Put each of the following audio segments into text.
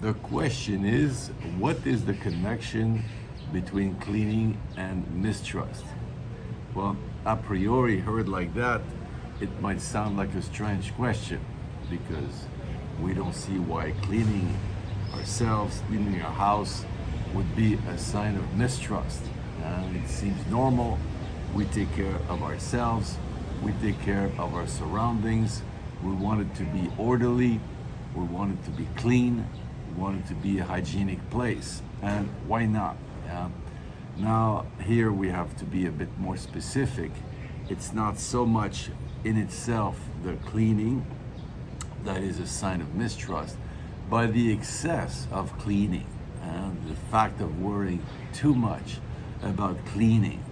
The question is, what is the connection between cleaning and mistrust? Well, a priori heard like that, it might sound like a strange question because we don't see why cleaning ourselves, cleaning our house would be a sign of mistrust. It seems normal. We take care of ourselves. We take care of our surroundings. We want it to be orderly. We want it to be clean. We want it to be a hygienic place. And why not? Now, here we have to be a bit more specific. It's not so much in itself the cleaning that is a sign of mistrust, but the excess of cleaning, the fact of worrying too much about cleaning,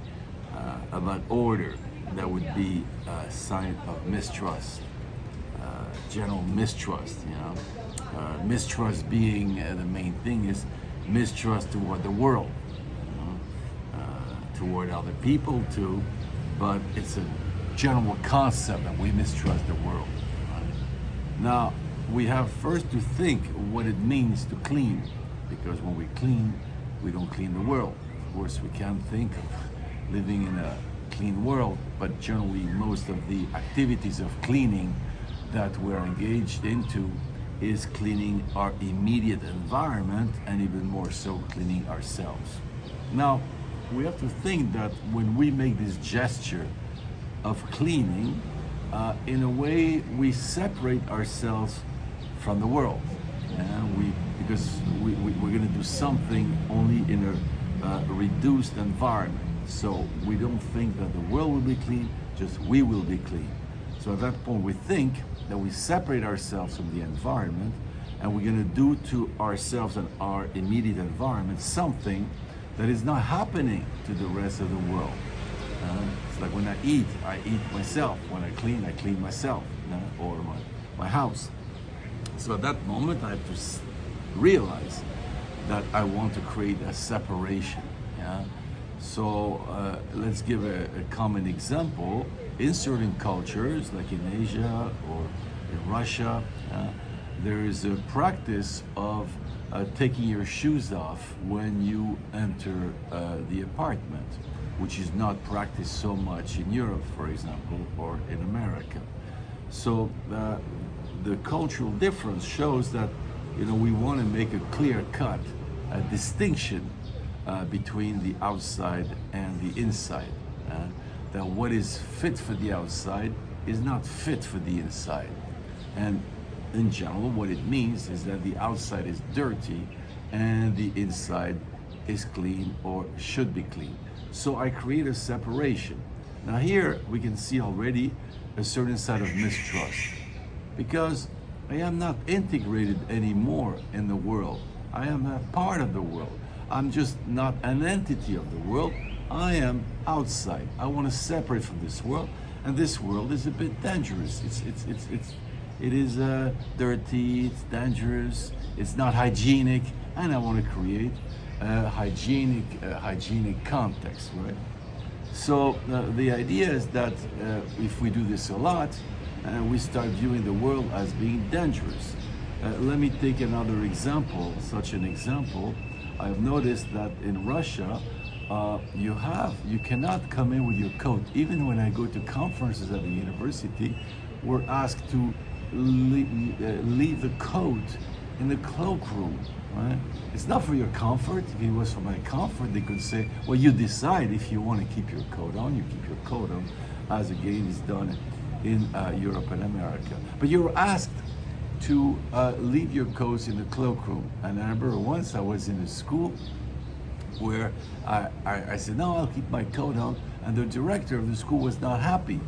about order, that would be a sign of mistrust, general mistrust. Mistrust being the main thing is mistrust toward the world, toward other people too, but it's a general concept that we mistrust the world. Now, we have first to think what it means to clean, because when we clean, we don't clean the world. Of course, we can't think of living in a clean world, but generally most of the activities of cleaning that we're engaged into is cleaning our immediate environment, and even more so cleaning ourselves. Now, we have to think that when we make this gesture of cleaning, in a way we separate ourselves from the world, and because we're going to do something only in a reduced environment. So we don't think that the world will be clean, just we will be clean. So at that point we think that we separate ourselves from the environment, and we're going to do to ourselves and our immediate environment something that is not happening to the rest of the world. It's like when I eat myself. When I clean myself, or my house. So at that moment I have to realize that I want to create a separation. So let's give a common example. In certain cultures, like in Asia or in Russia, there is a practice of taking your shoes off when you enter the apartment, which is not practiced so much in Europe, for example, or in America. So the cultural difference shows that we want to make a clear cut, a distinction between the outside and the inside. That what is fit for the outside is not fit for the inside. And in general, what it means is that the outside is dirty and the inside is clean or should be clean. So I create a separation. Now here we can see already a certain side of mistrust, because I am not integrated anymore in the world. I am a part of the world. I'm just not an entity of the world. I am outside. I want to separate from this world, and this world is a bit dangerous. It is dirty. It's dangerous. It's not hygienic, and I want to create a hygienic context, right? So the idea is that if we do this a lot, we start viewing the world as being dangerous. Let me take another example. Such an example, I've noticed that in Russia, you cannot come in with your coat. Even when I go to conferences at the university, we're asked to leave the coat in the cloakroom, right? It's not for your comfort. If it was for my comfort, they could say, well, you decide if you want to keep your coat on, you keep your coat on, as again is done in Europe and America. But you're asked to leave your coats in the cloakroom. And I remember once I was in a school where I said, no, I'll keep my coat on. And the director of the school was not happy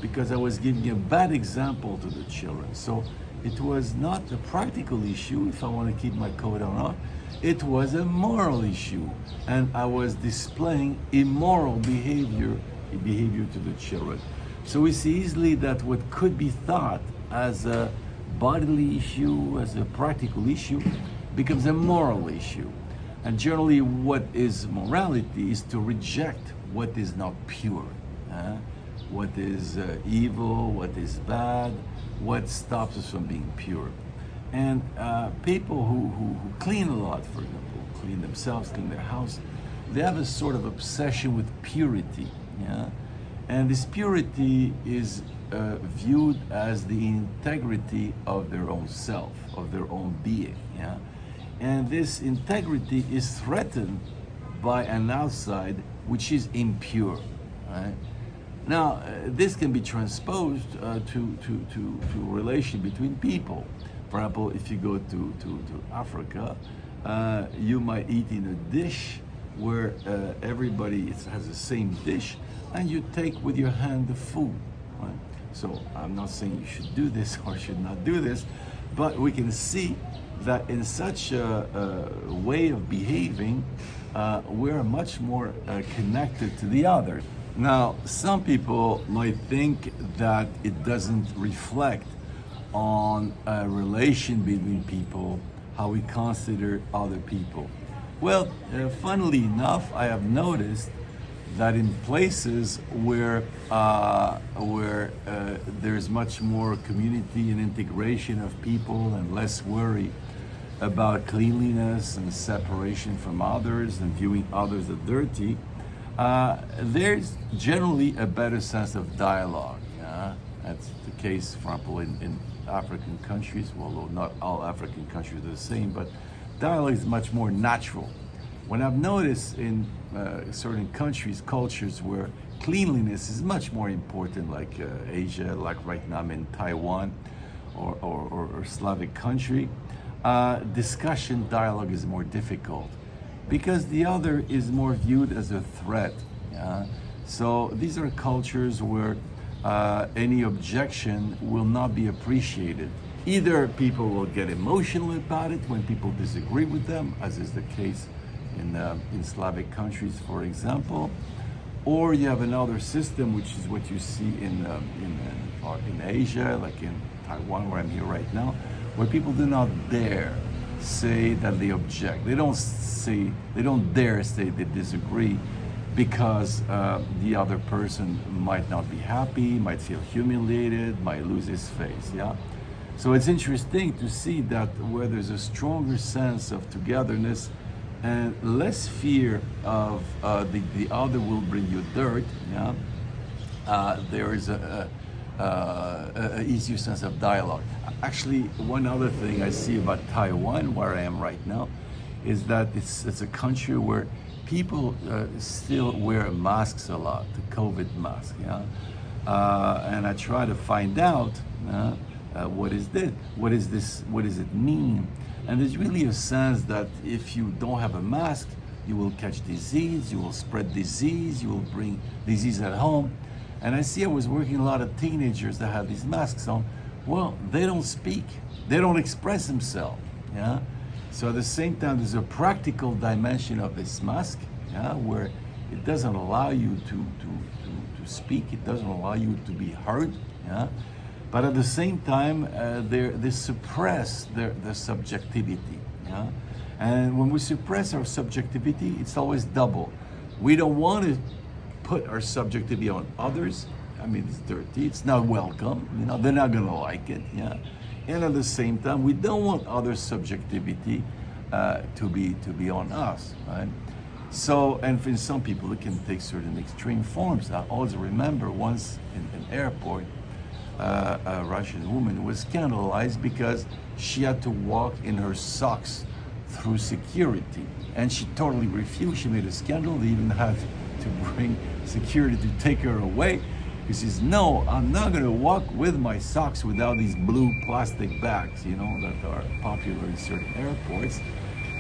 because I was giving a bad example to the children. So it was not a practical issue if I want to keep my coat on or not. It was a moral issue. And I was displaying immoral behavior to the children. So we see easily that what could be thought as a bodily issue, as a practical issue, becomes a moral issue. And generally what is morality is to reject what is not pure, what is evil, what is bad, what stops us from being pure. And people who clean a lot, for example, clean themselves, clean their house, they have a sort of obsession with purity. Yeah? And this purity is viewed as the integrity of their own self, of their own being. Yeah? And this integrity is threatened by an outside which is impure. Right? Now, this can be transposed to relation between people. For example, if you go to Africa, you might eat in a dish where everybody has the same dish, and you take with your hand the food. Right? So I'm not saying you should do this or should not do this, but we can see that in such a way of behaving, we're much more connected to the other. Now, some people might think that it doesn't reflect on a relation between people, how we consider other people. Well, funnily enough, I have noticed that in places where there's much more community and integration of people and less worry about cleanliness and separation from others and viewing others as dirty, there's generally a better sense of dialogue. That's the case, for example, in African countries, although not all African countries are the same, but dialogue is much more natural. When I've noticed in certain countries, cultures where cleanliness is much more important, like Asia, like right now I'm in Taiwan or Slavic country, discussion, dialogue is more difficult because the other is more viewed as a threat. Yeah? So these are cultures where any objection will not be appreciated. Either people will get emotional about it when people disagree with them, as is the case in Slavic countries, for example, or you have another system, which is what you see in Asia, like in Taiwan, where I'm here right now, where people do not dare say that they object. They don't dare say they disagree, because the other person might not be happy, might feel humiliated, might lose his face. Yeah. So it's interesting to see that where there's a stronger sense of togetherness and less fear of the other will bring you dirt, yeah, there is a easier sense of dialogue. Actually, one other thing I see about Taiwan, where I am right now, is that it's a country where people still wear masks a lot, the COVID mask, yeah. And I try to find out what is this, what does it mean? And there's really a sense that if you don't have a mask, you will catch disease, you will spread disease, you will bring disease at home. And I see I was working a lot of teenagers that have these masks on. Well, they don't speak, they don't express themselves, yeah. So at the same time, there's a practical dimension of this mask, yeah, where it doesn't allow you to speak, it doesn't allow you to be heard, yeah. But at the same time, they suppress their subjectivity, yeah. And when we suppress our subjectivity, it's always double. We don't want to put our subjectivity on others. I mean, it's dirty, it's not welcome, you know, they're not gonna like it, yeah. And at the same time, we don't want other subjectivity to be on us, right? So, and for some people, it can take certain extreme forms. I always remember once in an airport, a Russian woman was scandalized because she had to walk in her socks through security, and she totally refused. She made a scandal. They even had to bring security to take her away. She says, "No, I'm not going to walk with my socks without these blue plastic bags, you know, that are popular in certain airports."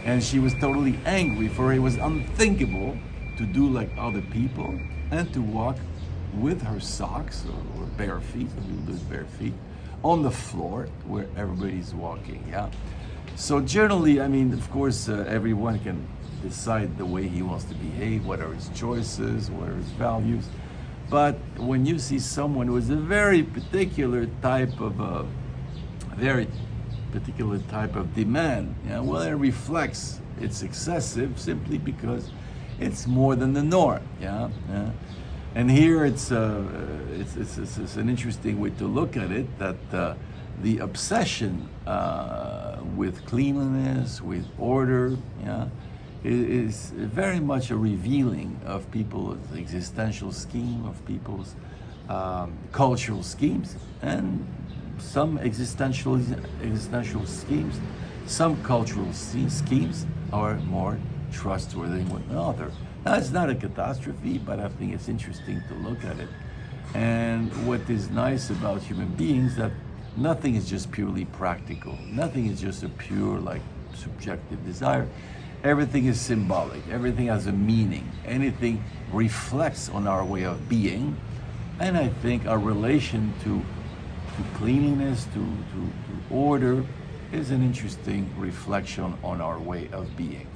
And she was totally angry, for it was unthinkable to do like other people and to walk with her socks or bare feet, we'll do it bare feet, on the floor where everybody's walking, yeah? So generally, I mean, of course, everyone can decide the way he wants to behave, what are his choices, what are his values. But when you see someone who has a very particular type of demand, yeah, well, it reflects it's excessive simply because it's more than the norm, yeah. Yeah? And here it's an interesting way to look at it, that the obsession with cleanliness, with order, yeah, is very much a revealing of people's existential scheme, of people's cultural schemes, and some existential schemes, some cultural schemes are more trustworthy than others. Now, it's not a catastrophe, but I think it's interesting to look at it. And what is nice about human beings that nothing is just purely practical. Nothing is just a pure, like, subjective desire. Everything is symbolic. Everything has a meaning. Anything reflects on our way of being. And I think our relation to cleanliness, to order, is an interesting reflection on our way of being.